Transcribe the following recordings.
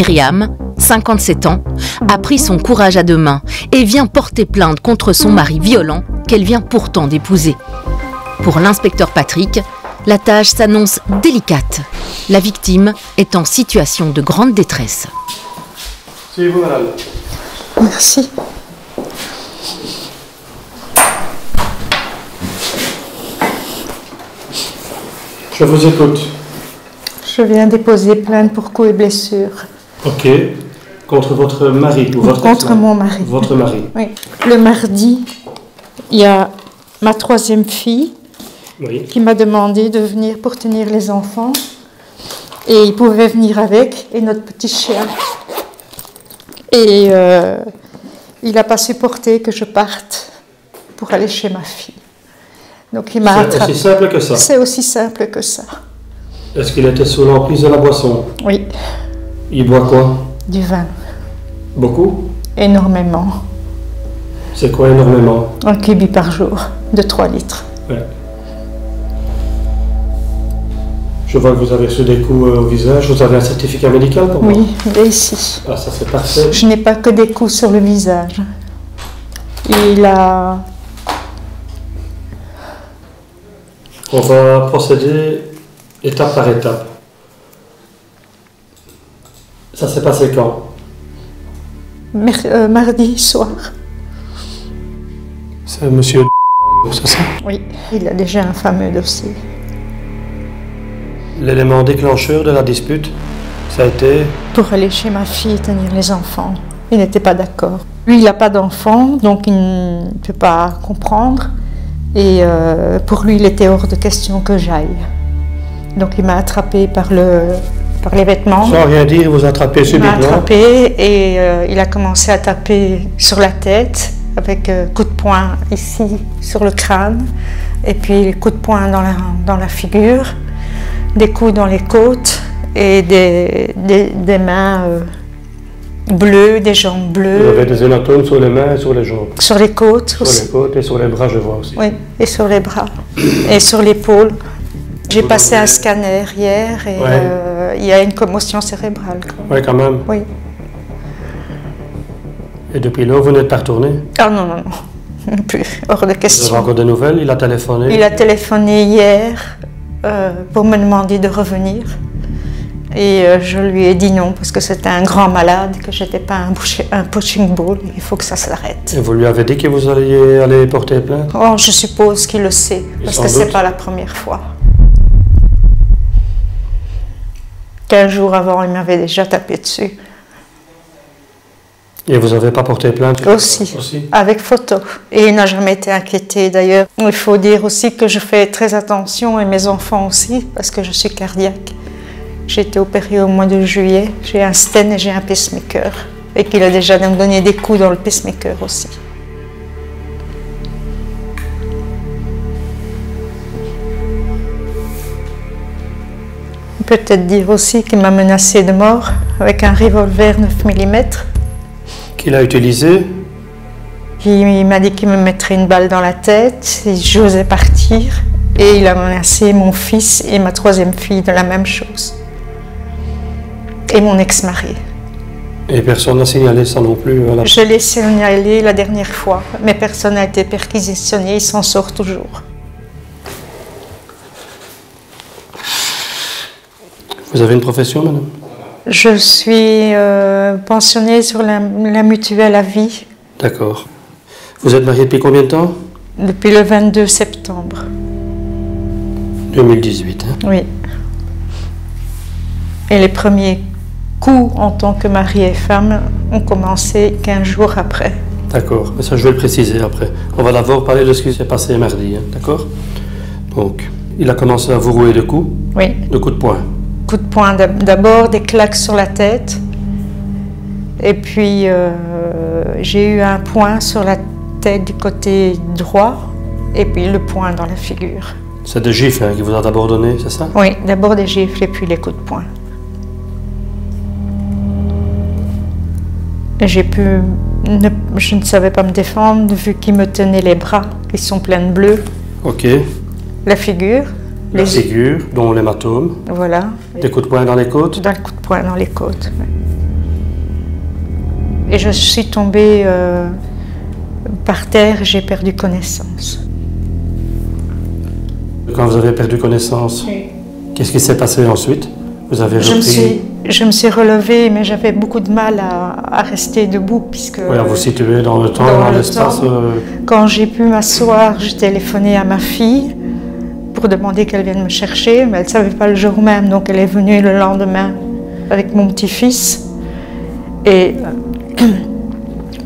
Myriam, 57 ans, a pris son courage à deux mains et vient porter plainte contre son mari violent qu'elle vient pourtant d'épouser. Pour l'inspecteur Patrick, la tâche s'annonce délicate. La victime est en situation de grande détresse. C'est vous, madame. Merci. Je vous écoute. Je viens déposer plainte pour coups et blessures. Ok. Contre votre mari ou votre Contre mon mari. Votre mari. Oui. Le mardi, il y a ma troisième fille qui m'a demandé de venir pour tenir les enfants. Et il pouvait venir avec, et notre petit chien. Et il n'a pas supporté que je parte pour aller chez ma fille. Donc il m'a attrapé. C'est aussi simple que ça? C'est aussi simple que ça. Est-ce qu'il était sous l'emprise de la boisson? Oui. Il boit quoi? Du vin. Beaucoup? Énormément. C'est quoi énormément? 1 cubi par jour, de 3 litres. Ouais. Je vois que vous avez reçu des coups au visage. Vous avez un certificat médical pour moi? Oui, il est ici. Ah, ça c'est parfait. Je n'ai pas que des coups sur le visage. Il a... On va procéder étape par étape. Ça s'est passé quand? Mardi soir. C'est monsieur c'est ça? Oui, il a déjà un fameux dossier. L'élément déclencheur de la dispute, ça a été... Pour aller chez ma fille tenir les enfants. Il n'était pas d'accord. Lui, il n'a pas d'enfant, donc il ne peut pas comprendre. Et pour lui, il était hors de question que j'aille. Donc il m'a attrapé par les vêtements. Sans rien dire, il vous a attrapé subitement? Il m'a attrapé et il a commencé à taper sur la tête avec coup de poing ici sur le crâne et puis coup de poing dans la figure, des coups dans les côtes et des mains bleues, des jambes bleues. Vous avez des hématomes sur les mains et sur les jambes? Sur les côtes aussi. Sur les côtes et sur les bras, je vois aussi. Oui, et sur les bras et sur l'épaule. J'ai passé un scanner hier et il y a une commotion cérébrale. Oui, quand même. Oui. Et depuis là, vous n'êtes pas retourné? Ah non, non, non. Plus. Hors de question. Vous avez encore des nouvelles? Il a téléphoné? Il a téléphoné hier pour me demander de revenir. Et je lui ai dit non, parce que c'était un grand malade, que je n'étais pas un punching ball, il faut que ça s'arrête. Et vous lui avez dit que vous alliez aller porter plainte? Oh, je suppose qu'il le sait, parce que ce n'est pas la première fois. 15 jours avant, il m'avait déjà tapé dessus. Et vous n'avez pas porté plainte? Aussi, avec photo. Et il n'a jamais été inquiété d'ailleurs. Il faut dire aussi que je fais très attention, et mes enfants aussi, parce que je suis cardiaque. J'ai été opérée au mois de juillet, j'ai un stent et j'ai un pacemaker. Et qu'il a déjà donné des coups dans le pacemaker aussi. Peut-être dire aussi qu'il m'a menacé de mort avec un revolver 9 mm. Qu'il a utilisé? Il m'a dit qu'il me mettrait une balle dans la tête si j'osais partir. Et il a menacé mon fils et ma troisième fille de la même chose. Et mon ex-mari. Et personne n'a signalé ça non plus? Je l'ai signalé la dernière fois, mais personne n'a été perquisitionné, il s'en sort toujours. Vous avez une profession, madame? Je suis pensionnée sur la mutuelle à vie. D'accord. Vous êtes mariée depuis combien de temps? Depuis le 22 septembre. 2018, hein? Oui. Et les premiers coups en tant que mari et femme ont commencé 15 jours après. D'accord, mais ça je vais le préciser après. On va d'abord parler de ce qui s'est passé mardi, hein? D'accord? Donc, il a commencé à vous rouer de coups? Oui. De coups de poing? Coup de poing d'abord, des claques sur la tête. Et puis, j'ai eu un poing sur la tête du côté droit. Et puis le poing dans la figure. C'est des gifles hein, qui vous a d'abord donné, c'est ça? Oui, d'abord des gifles et puis les coups de poing. J'ai pu... je ne savais pas me défendre vu qu'il me tenait les bras, qui sont pleins de bleu. Ok. La figure. La figure, dont l'hématome. Voilà. Des coups de poing dans les côtes? D'un coup de poing dans les côtes. Oui. et je suis tombée par terre, j'ai perdu connaissance. Quand vous avez perdu connaissance, qu'est-ce qui s'est passé ensuite? Vous avez repris... Je me suis relevée, mais j'avais beaucoup de mal à rester debout puisque... Oui, à vous situer dans le temps, dans l'espace... Quand j'ai pu m'asseoir, j'ai téléphoné à ma fille pour demander qu'elle vienne me chercher, mais elle ne savait pas le jour même, donc elle est venue le lendemain avec mon petit-fils. Et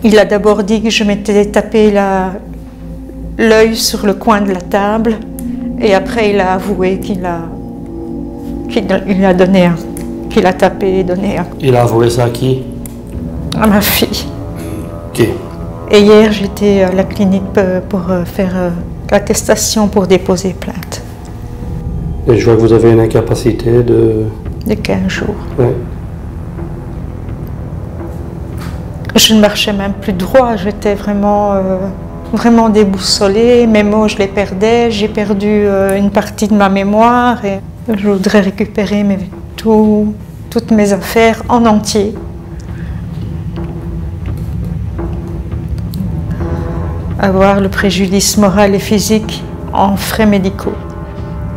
il a d'abord dit que je m'étais tapé l'œil sur le coin de la table, et après il a avoué qu'il a tapé et donné un... Il a avoué ça à qui? À ma fille. Ok. Et hier, j'étais à la clinique pour faire l'attestation pour déposer plainte. Et je vois que vous avez une incapacité de 15 jours. Ouais. Je ne marchais même plus droit, j'étais vraiment déboussolée. Mes mots, je les perdais. J'ai perdu une partie de ma mémoire et je voudrais récupérer toutes mes affaires en entier. Avoir le préjudice moral et physique en frais médicaux.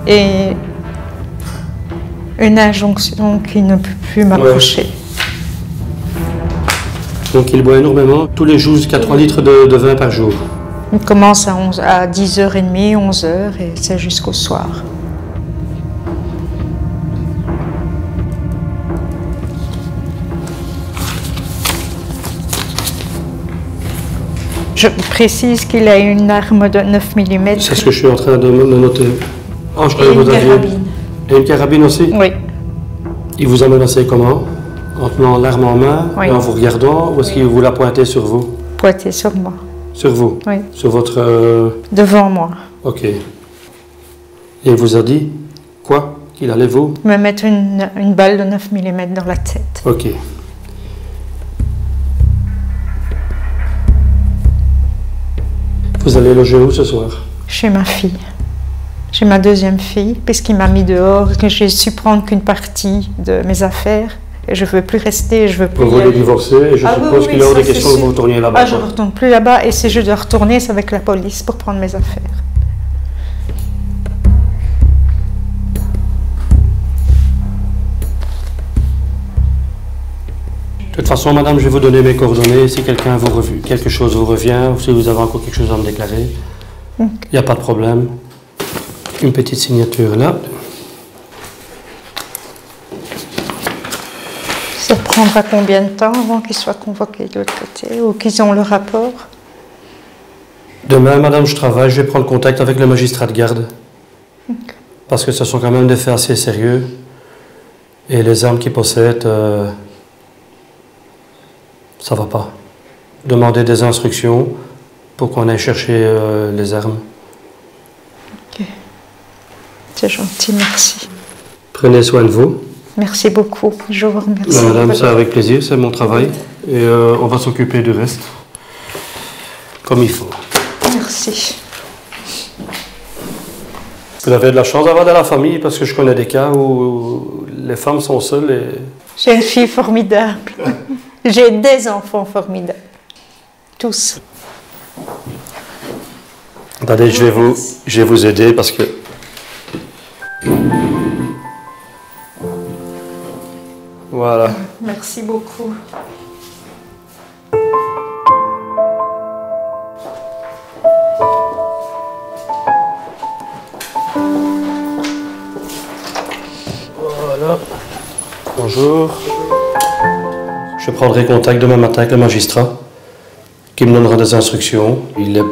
Et une injonction qui ne peut plus m'approcher. Ouais. Donc il boit énormément, tous les jours jusqu'à 3 litres de vin par jour. Il commence à 10h30, 11h et c'est jusqu'au soir. Je précise qu'il a une arme de 9 mm. C'est ce que je suis en train de noter. Oh, je et une carabine. Et une carabine aussi? Oui. Il vous a menacé comment? En tenant l'arme en main, Oui. et en vous regardant, ou est-ce qu'il vous l'a pointé sur vous? Pointé sur moi. Sur vous? Oui. Sur votre... Devant moi. Ok. Et il vous a dit quoi? Qu'il allait vous? Me mettre une balle de 9 mm dans la tête. Ok. Vous allez loger où ce soir? Chez ma fille. Chez ma deuxième fille, puisqu'il m'a mis dehors, que j'ai su prendre qu'une partie de mes affaires. Et je ne veux plus rester, je veux plus. Vous voulez divorcer et je suppose qu'il est hors des questions que vous retourniez là-bas. Ah, je ne retourne plus là-bas et si je dois retourner, c'est avec la police pour prendre mes affaires. De toute façon, madame, je vais vous donner mes coordonnées. Si quelque chose vous revient, ou si vous avez encore quelque chose à me déclarer, il n'y a pas de problème. Une petite signature là. Ça prendra combien de temps avant qu'ils soient convoqués de l'autre côté ou qu'ils ont le rapport? Demain, madame, je travaille, je vais prendre contact avec le magistrat de garde. Parce que ce sont quand même des faits assez sérieux. Et les armes qu'ils possèdent, ça va pas. Demandez des instructions pour qu'on aille chercher les armes. Ok. C'est gentil, merci. Prenez soin de vous. Merci beaucoup, je vous remercie. Madame, c'est avec plaisir, c'est mon travail. Et on va s'occuper du reste, comme il faut. Merci. Vous avez de la chance d'avoir de la famille, parce que je connais des cas où les femmes sont seules et... J'ai une fille formidable. J'ai des enfants formidables. Tous. Attendez, je vais vous aider parce que... Voilà. Merci beaucoup. Voilà. Bonjour. Je prendrai contact demain matin avec le magistrat qui me donnera des instructions. Il est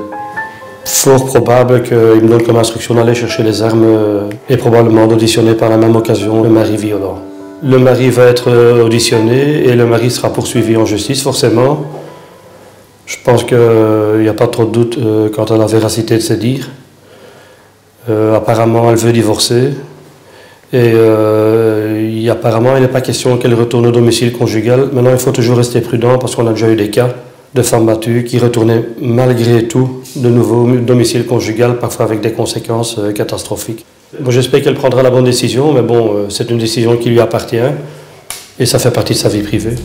fort probable qu'il me donne comme instruction d'aller chercher les armes et probablement d'auditionner par la même occasion le mari violent. Le mari va être auditionné et le mari sera poursuivi en justice, forcément. Je pense qu'il n'y a pas trop de doute quant à la véracité de ses dires. Apparemment, elle veut divorcer. Et apparemment, il n'est pas question qu'elle retourne au domicile conjugal. Maintenant, il faut toujours rester prudent parce qu'on a déjà eu des cas de femmes battues qui retournaient malgré tout de nouveau au domicile conjugal, parfois avec des conséquences catastrophiques. Bon, j'espère qu'elle prendra la bonne décision, mais bon, c'est une décision qui lui appartient et ça fait partie de sa vie privée.